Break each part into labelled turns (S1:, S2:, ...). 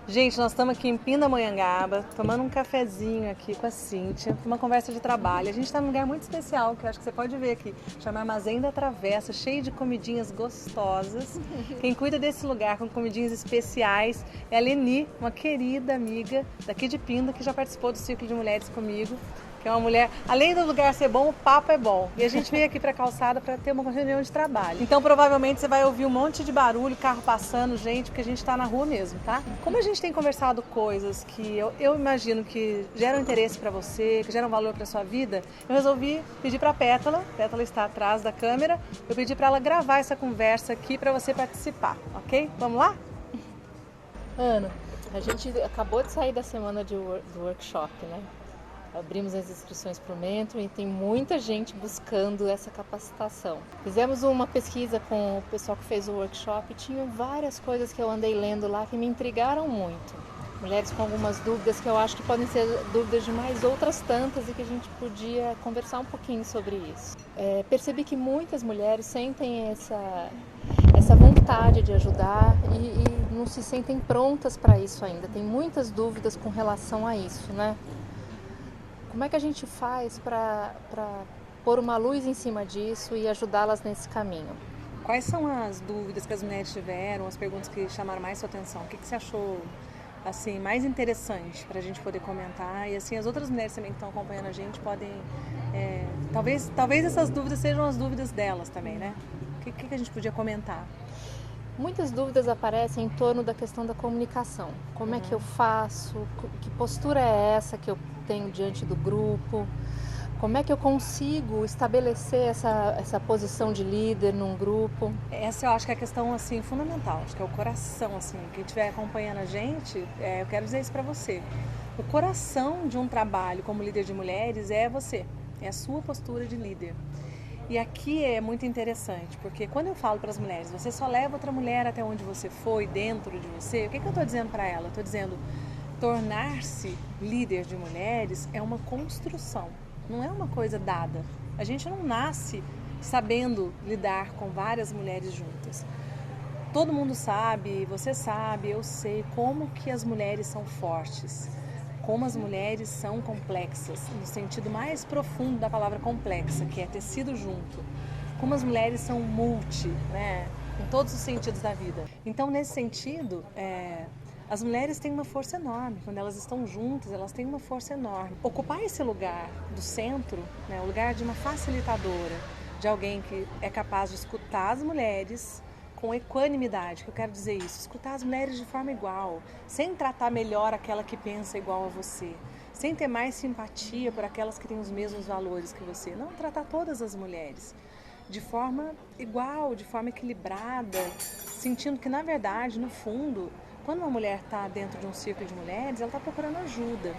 S1: Gente, nós estamos aqui em Pindamonhangaba, tomando um cafezinho aqui com a Cíntia, uma conversa de trabalho. A gente está num lugar muito especial, que eu acho que você pode ver aqui, chama Armazém da Travessa, cheio de comidinhas gostosas. Quem cuida desse lugar com comidinhas especiais é a Leni, uma querida amiga daqui de Pinda, que já participou do Círculo de Mulheres comigo. Que é uma mulher, além do lugar ser bom, o papo é bom. E a gente veio aqui pra calçada para ter uma reunião de trabalho. Então provavelmente você vai ouvir um monte de barulho, carro passando, gente, porque a gente tá na rua mesmo, tá? Como a gente tem conversado coisas que eu imagino que geram interesse para você, que geram valor para sua vida, eu resolvi pedir pra Pétala está atrás da câmera, eu pedi para ela gravar essa conversa aqui para você participar, ok? Vamos lá?
S2: Ana, a gente acabou de sair da semana do workshop, né? Abrimos as inscrições para o Mentoring e tem muita gente buscando essa capacitação. Fizemos uma pesquisa com o pessoal que fez o workshop e tinham várias coisas que eu andei lendo lá que me intrigaram muito. Mulheres com algumas dúvidas que eu acho que podem ser dúvidas de mais outras tantas e que a gente podia conversar um pouquinho sobre isso. Percebi que muitas mulheres sentem essa vontade de ajudar e não se sentem prontas para isso ainda. Tem muitas dúvidas com relação a isso, né? Como é que a gente faz para pôr uma luz em cima disso e ajudá-las nesse caminho?
S1: Quais são as dúvidas que as mulheres tiveram, as perguntas que chamaram mais sua atenção? O que você achou assim, mais interessante para a gente poder comentar? E assim, as outras mulheres também que estão acompanhando a gente podem... talvez essas dúvidas sejam as dúvidas delas também, né? O que a gente podia comentar?
S2: Muitas dúvidas aparecem em torno da questão da comunicação. Como é que eu faço? Que postura é essa que eu tenho diante do grupo? Como é que eu consigo estabelecer essa posição de líder num grupo?
S1: Essa eu acho que é a questão assim, fundamental, acho que é o coração. Assim, quem estiver acompanhando a gente, eu quero dizer isso para você. O coração de um trabalho como líder de mulheres é você, é a sua postura de líder. E aqui é muito interessante, porque quando eu falo para as mulheres, você só leva outra mulher até onde você foi, dentro de você, o que eu estou dizendo para ela? Eu estou dizendo, tornar-se líder de mulheres é uma construção, não é uma coisa dada. A gente não nasce sabendo lidar com várias mulheres juntas. Todo mundo sabe, você sabe, eu sei como que as mulheres são fortes. Como as mulheres são complexas, no sentido mais profundo da palavra complexa, que é tecido junto. Como as mulheres são multi, né, em todos os sentidos da vida. Então, nesse sentido, as mulheres têm uma força enorme. Quando elas estão juntas, elas têm uma força enorme. Ocupar esse lugar do centro, né, o lugar de uma facilitadora, de alguém que é capaz de escutar as mulheres com equanimidade, que eu quero dizer isso, escutar as mulheres de forma igual, sem tratar melhor aquela que pensa igual a você, sem ter mais simpatia por aquelas que têm os mesmos valores que você, não, tratar todas as mulheres de forma igual, de forma equilibrada, sentindo que na verdade, no fundo, quando uma mulher está dentro de um círculo de mulheres, ela está procurando ajuda.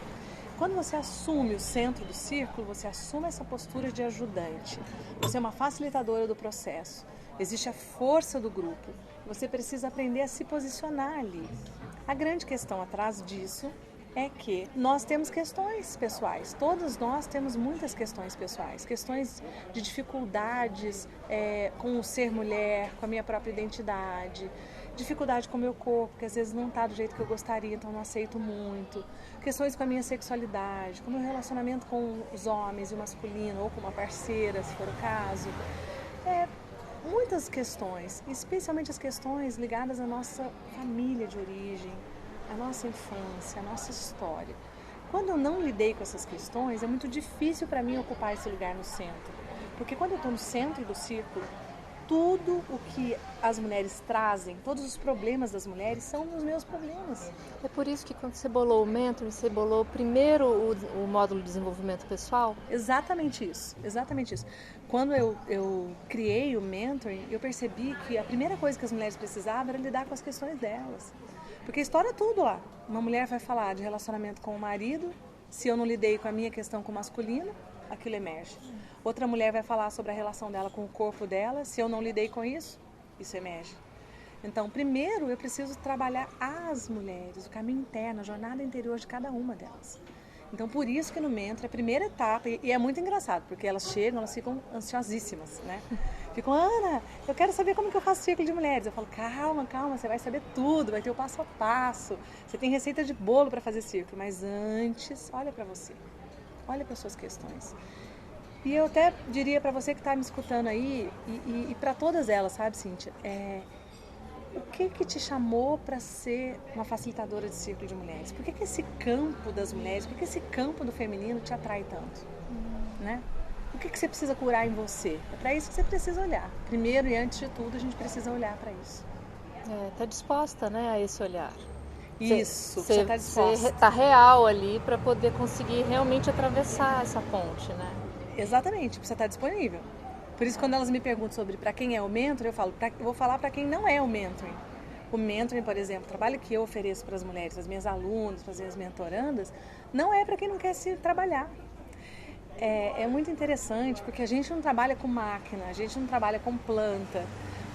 S1: Quando você assume o centro do círculo, você assume essa postura de ajudante, você é uma facilitadora do processo. Existe a força do grupo. Você precisa aprender a se posicionar ali. A grande questão atrás disso é que nós temos questões pessoais. Todos nós temos muitas questões pessoais. Questões de dificuldades com o ser mulher, com a minha própria identidade. Dificuldade com o meu corpo, que às vezes não está do jeito que eu gostaria, então não aceito muito. Questões com a minha sexualidade, com o meu relacionamento com os homens e o masculino, ou com uma parceira, se for o caso. Muitas questões, especialmente as questões ligadas à nossa família de origem, à nossa infância, à nossa história. Quando eu não lidei com essas questões, é muito difícil para mim ocupar esse lugar no centro. Porque quando eu estou no centro do círculo, tudo o que as mulheres trazem, todos os problemas das mulheres são os meus problemas.
S2: É por isso que quando você bolou o Mentoring, você bolou primeiro o módulo de desenvolvimento pessoal?
S1: Exatamente isso, exatamente isso. Quando eu criei o Mentoring, eu percebi que a primeira coisa que as mulheres precisavam era lidar com as questões delas. Porque a história é tudo lá. Uma mulher vai falar de relacionamento com o marido, se eu não lidei com a minha questão com o masculino, aquilo emerge. Outra mulher vai falar sobre a relação dela com o corpo dela, se eu não lidei com isso, isso emerge. Então, primeiro eu preciso trabalhar as mulheres, o caminho interno, a jornada interior de cada uma delas. Então, por isso que no Mentoring, a primeira etapa, e é muito engraçado, porque elas chegam, elas ficam ansiosíssimas, né? ficam, Ana, eu quero saber como que eu faço círculo de mulheres. Eu falo, calma, calma, você vai saber tudo, vai ter o passo a passo. Você tem receita de bolo para fazer círculo, mas antes, olha para você, olha para suas questões. E eu até diria para você que está me escutando aí, e para todas elas, sabe, Cíntia, o que te chamou para ser uma facilitadora de círculo de mulheres? Por que esse campo das mulheres, por que esse campo do feminino te atrai tanto? Né? O que você precisa curar em você? É para isso que você precisa olhar. Primeiro e antes de tudo, a gente precisa olhar para isso.
S2: Tá disposta, né, a esse olhar.
S1: Isso, você está disposta.
S2: Você está real ali para poder conseguir realmente atravessar essa ponte, né?
S1: Exatamente, precisa estar disponível. Por isso, quando elas me perguntam sobre para quem é o mentor, eu vou falar para quem não é o mentoring. O mentoring, por exemplo, o trabalho que eu ofereço para as mulheres, para as minhas alunas, para as minhas mentorandas, não é para quem não quer se trabalhar. É muito interessante porque a gente não trabalha com máquina, a gente não trabalha com planta.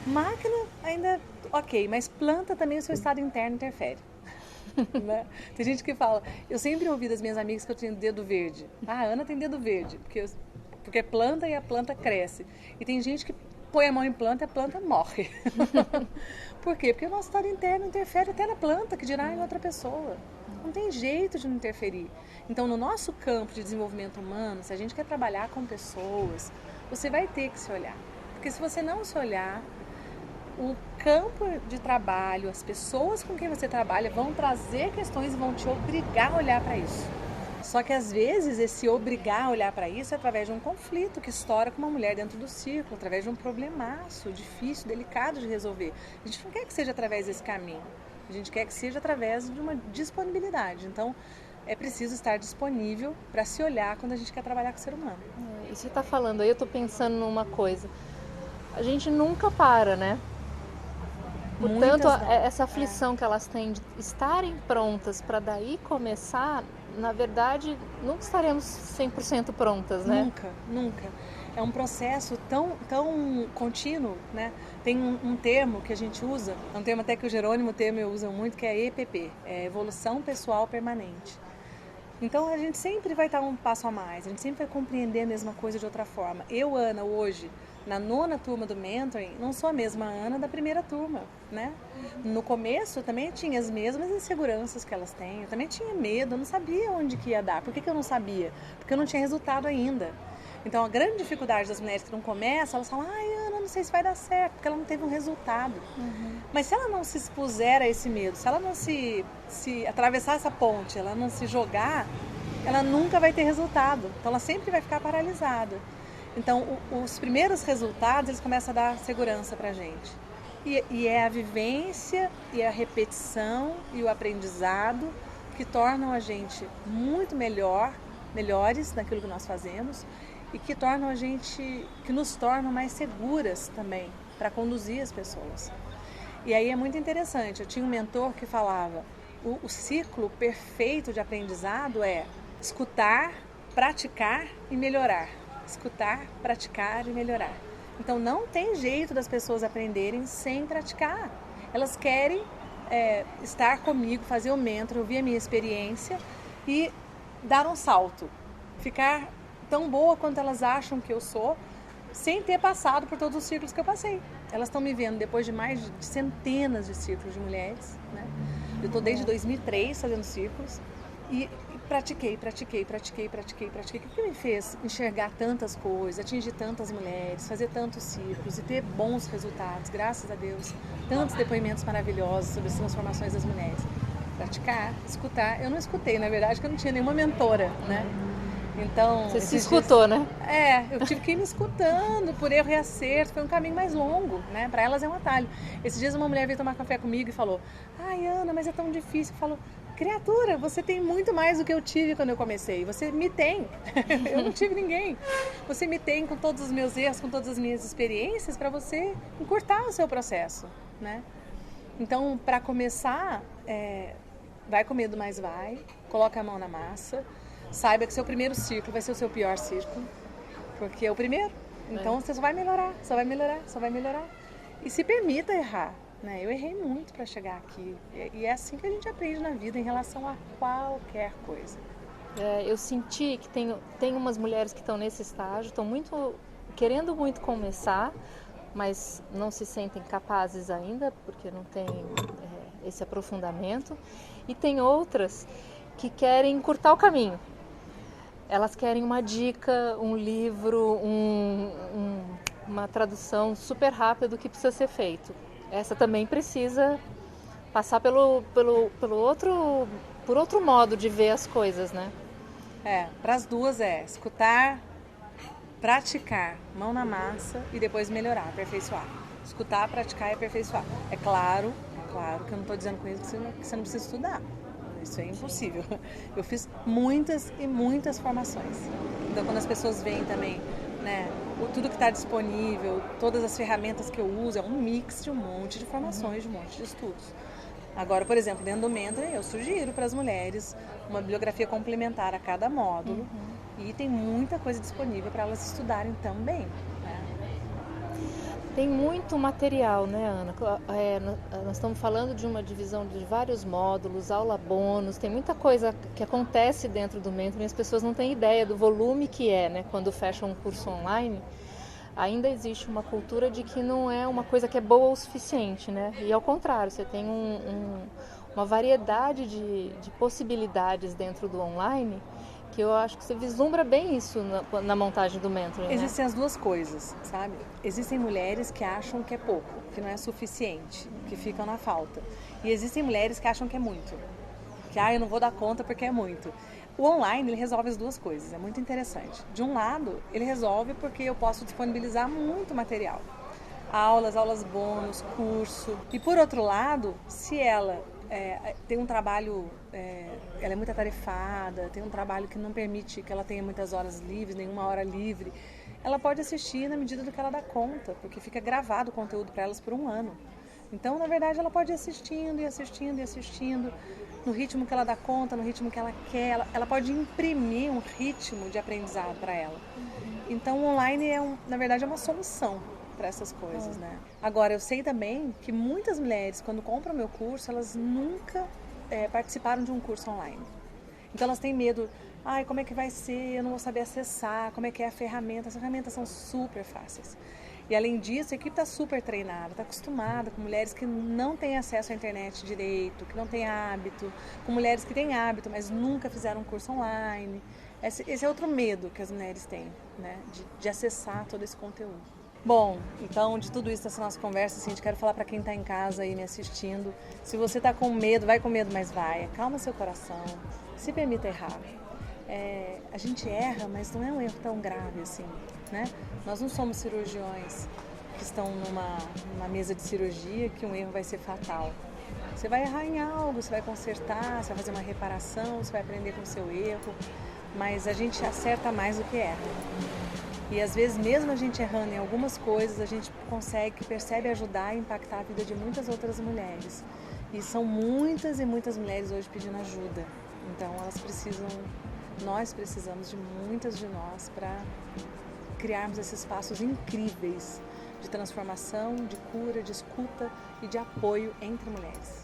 S1: Máquina ainda, ok, mas planta também o seu estado interno interfere. Né? Tem gente que fala, eu sempre ouvi das minhas amigas que eu tenho dedo verde. Ah, a Ana tem dedo verde, porque é planta e a planta cresce. E tem gente que põe a mão em planta e a planta morre. Por quê? Porque o nosso estado interno interfere até na planta, que dirá em outra pessoa. Não tem jeito de não interferir. Então, no nosso campo de desenvolvimento humano, se a gente quer trabalhar com pessoas, você vai ter que se olhar. Porque se você não se olhar, o campo de trabalho, as pessoas com quem você trabalha vão trazer questões e vão te obrigar a olhar para isso. Só que às vezes esse obrigar a olhar para isso é através de um conflito que estoura com uma mulher dentro do círculo, através de um problemaço difícil, delicado de resolver. A gente não quer que seja através desse caminho, a gente quer que seja através de uma disponibilidade. Então é preciso estar disponível para se olhar quando a gente quer trabalhar com o ser humano.
S2: E você está falando aí, eu estou pensando numa coisa, a gente nunca para, né? Portanto, essa aflição que elas têm de estarem prontas para daí começar, na verdade, nunca estaremos 100% prontas, né?
S1: Nunca. É um processo tão contínuo, né? Tem um termo que a gente usa, é um termo até que o Jerônimo Temer usa muito, que é EPP, é Evolução Pessoal Permanente. Então, a gente sempre vai estar um passo a mais, a gente sempre vai compreender a mesma coisa de outra forma. Eu, Ana, hoje, na 9ª turma do Mentoring, não sou a mesma Ana da primeira turma, né? No começo, eu também tinha as mesmas inseguranças que elas têm, eu também tinha medo, eu não sabia onde que ia dar. Por que eu não sabia? Porque eu não tinha resultado ainda. Então, a grande dificuldade das mulheres que não começam, elas falam, ai, Ana, não sei se vai dar certo, porque ela não teve um resultado. Mas se ela não se expuser a esse medo, se ela não se atravessar essa ponte, ela não se jogar, ela nunca vai ter resultado. Então, ela sempre vai ficar paralisada. Então, os primeiros resultados, eles começam a dar segurança pra gente. E é a vivência, e a repetição, e o aprendizado que tornam a gente muito melhores naquilo que nós fazemos, e que nos tornam mais seguras também para conduzir as pessoas. E aí é muito interessante, eu tinha um mentor que falava, o ciclo perfeito de aprendizado é escutar, praticar e melhorar. Escutar, praticar e melhorar. Então não tem jeito das pessoas aprenderem sem praticar. Elas querem estar comigo, fazer o mentor, ouvir a minha experiência e dar um salto. Ficar tão boa quanto elas acham que eu sou, sem ter passado por todos os ciclos que eu passei. Elas estão me vendo depois de mais de centenas de ciclos de mulheres, né? Eu estou desde 2003 fazendo ciclos e pratiquei. O que me fez enxergar tantas coisas, atingir tantas mulheres, fazer tantos ciclos e ter bons resultados, graças a Deus, tantos depoimentos maravilhosos sobre as transformações das mulheres? Praticar, escutar. Eu não escutei, na verdade, porque eu não tinha nenhuma mentora, né? Então,
S2: você se escutou, né?
S1: Eu tive que ir me escutando por erro e acerto, foi um caminho mais longo, né? Para elas é um atalho. Esses dias uma mulher veio tomar café comigo e falou, ai, Ana, mas é tão difícil. Eu falo, criatura, você tem muito mais do que eu tive quando eu comecei. Você me tem. Eu não tive ninguém. Você me tem com todos os meus erros, com todas as minhas experiências para você encurtar o seu processo, né? Então, para começar, vai com medo, mas vai. Coloca a mão na massa. Saiba que seu primeiro ciclo vai ser o seu pior ciclo, porque é o primeiro. Então você só vai melhorar. E se permita errar, né? Eu errei muito para chegar aqui. E é assim que a gente aprende na vida em relação a qualquer coisa.
S2: Eu senti que tem umas mulheres que estão nesse estágio, estão querendo muito começar, mas não se sentem capazes ainda, porque não tem esse aprofundamento. E tem outras que querem encurtar o caminho. Elas querem uma dica, um livro, uma tradução super rápida do que precisa ser feito. Essa também precisa passar por outro modo de ver as coisas, né?
S1: Para as duas escutar, praticar, mão na massa e depois melhorar, aperfeiçoar. Escutar, praticar e aperfeiçoar. É claro que eu não estou dizendo com isso que você não precisa estudar. Isso é impossível. Eu fiz muitas e muitas formações. Então, quando as pessoas veem também, né, tudo que está disponível, todas as ferramentas que eu uso, é um mix de um monte de formações, de um monte de estudos. Agora, por exemplo, dentro do Mentoring, eu sugiro para as mulheres uma bibliografia complementar a cada módulo e tem muita coisa disponível para elas estudarem também.
S2: Tem muito material, né, Ana? Nós estamos falando de uma divisão de vários módulos, aula bônus, tem muita coisa que acontece dentro do Mentoring e as pessoas não têm ideia do volume que é, né? Quando fecham um curso online, ainda existe uma cultura de que não é uma coisa que é boa o suficiente, né? E ao contrário, você tem uma variedade de possibilidades dentro do online que eu acho que você vislumbra bem isso na montagem do Mentoring, né?
S1: Existem as duas coisas, sabe? Existem mulheres que acham que é pouco, que não é suficiente, que ficam na falta. E existem mulheres que acham que é muito, que eu não vou dar conta porque é muito. O online, ele resolve as duas coisas, é muito interessante. De um lado, ele resolve porque eu posso disponibilizar muito material. Aulas bônus, curso. E por outro lado, se ela tem um trabalho, ela é muito atarefada, tem um trabalho que não permite que ela tenha muitas horas livres, nenhuma hora livre, ela pode assistir na medida do que ela dá conta, porque fica gravado o conteúdo para elas por um ano. Então, na verdade, ela pode ir assistindo e assistindo e assistindo, no ritmo que ela dá conta, no ritmo que ela quer, ela pode imprimir um ritmo de aprendizado para ela. Então, o online, na verdade, é uma solução para essas coisas, né? Agora, eu sei também que muitas mulheres, quando compram meu curso, elas nunca participaram de um curso online. Então, elas têm medo, como é que vai ser? Eu não vou saber acessar, como é que é a ferramenta? As ferramentas são super fáceis. E, além disso, a equipe está super treinada, está acostumada com mulheres que não têm acesso à internet direito, que não têm hábito, com mulheres que têm hábito, mas nunca fizeram um curso online. Esse é outro medo que as mulheres têm, né? De acessar todo esse conteúdo. Bom, então de tudo isso, dessa nossa conversa, assim, quero falar para quem está em casa aí me assistindo, se você está com medo, vai com medo, mas vai, acalma seu coração, se permita errar. A gente erra, mas não é um erro tão grave assim, né? Nós não somos cirurgiões que estão numa mesa de cirurgia que um erro vai ser fatal. Você vai errar em algo, você vai consertar, você vai fazer uma reparação, você vai aprender com o seu erro, mas a gente acerta mais do que erra. E às vezes, mesmo a gente errando em algumas coisas, a gente percebe ajudar e impactar a vida de muitas outras mulheres. E são muitas e muitas mulheres hoje pedindo ajuda. Então nós precisamos de muitas de nós para criarmos esses espaços incríveis de transformação, de cura, de escuta e de apoio entre mulheres.